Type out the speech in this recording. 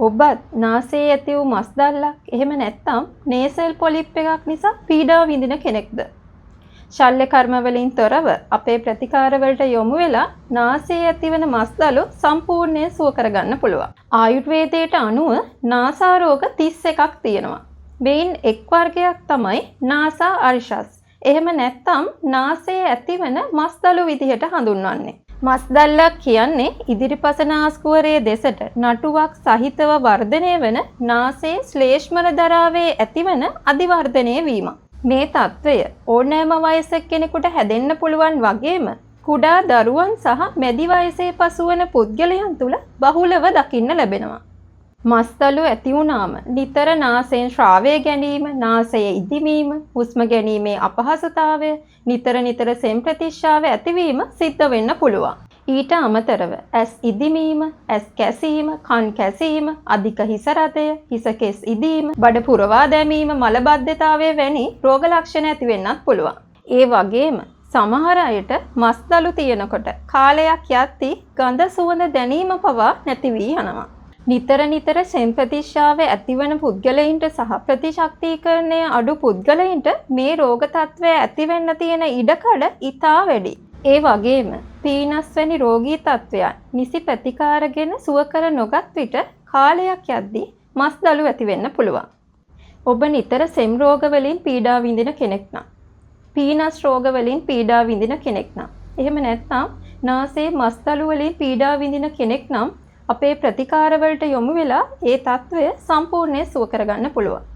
ඔබත් නාසයේ ඇති වූ මස් දැල්ලක් එහෙම නැත්නම් නේසල් පොලිප් එකක් නිසා පීඩාව විඳින කෙනෙක්ද? ශල්‍ය කර්ම වලින් තොරව අපේ ප්‍රතිකාර වලට යොමු වෙලා නාසයේ ඇතිවන මස් දළු සම්පූර්ණයෙන් සුව කරගන්න පුළුවන්. ආයුර්වේදයට අනුව නාසා රෝග 31ක් තියෙනවා. මේන් එක් වර්ගයක් තමයි නාසා අරිෂස්. එහෙම නැත්නම් නාසයේ ඇතිවන මස් දළු විදිහට හඳුන්වන්නේ. මස් දැල්ලක් කියන්නේ ඉදිරිපස නාස්කුවරයේ දෙසට නටුවක් සහිතව වර්ධනය වන නාසයේ ශ්ලේෂ්මල දරාවේ ඇතිවන අධිවර්ධනය වීම. මේ తත්වය ඕනෑම වයසක කෙනෙකුට හැදෙන්න පුළුවන් වගේම කුඩා දරුවන් සහ මැදි වයසේ පසුවන පුද්ගලයන් තුළ බහුලව දකින්න ලැබෙනවා. මස් දළු ඇති වුණාම නිතර නාසයෙන් ශ්‍රාවය ගැනීම, නාසය ඉදිමීම, හුස්ම ගැනීමේ අපහසුතාවය, නිතර සෙම් ප්‍රතිශ්‍රාව ඇතිවීම සිද්ධ වෙන්න පුළුවන්. ඊට අමතරව ඇස් ඉදිමීම, ඇස් කැසීම, කන් කැසීම, අධික හිස රටය, හිස කෙස් ඉදීම, බඩ පුරවා දැමීම, මලබද්ධතාවය වැනි රෝග ලක්ෂණ ඇති වෙන්නත් පුළුවන්. ඒ වගේම සමහර අයට මස් දළු තියෙනකොට කාලයක් යද්දී ගඳ සුවඳ දැනීම පවා නැති වී යනවා. නිතර සෙම් ප්‍රතිශ්‍රාව ඇතිවන පුද්ගලයින්ට සහ ප්‍රතිශක්තිකරණය අඩු පුද්ගලයින්ට මේ රෝග තත්ත්වය ඇති වෙන්න තියෙන ඉඩකඩ ඉතා වැඩි. ඒ වගේම පීනස් වැනි රෝගී තත්ත්වයන් නිසි ප්‍රතිකාරගෙන සුව කර නොගත් විට කාලයක් යද්දී මස් දළු ඇති වෙන්න පුළුවන්. ඔබ නිතර සෙම් රෝග වලින් පීඩා විඳින කෙනෙක් නම්, පීනස් රෝග වලින් පීඩා විඳින කෙනෙක් නම්, එහෙම නැත්නම් නාසයේ මස් දළු වලින් පීඩා විඳින කෙනෙක් නම් අපේ ප්‍රතිකාර වලට යොමු වෙලා ඒ తත්වය සම්පූර්ණයෙන් සුව කරගන්න පුළුවන්.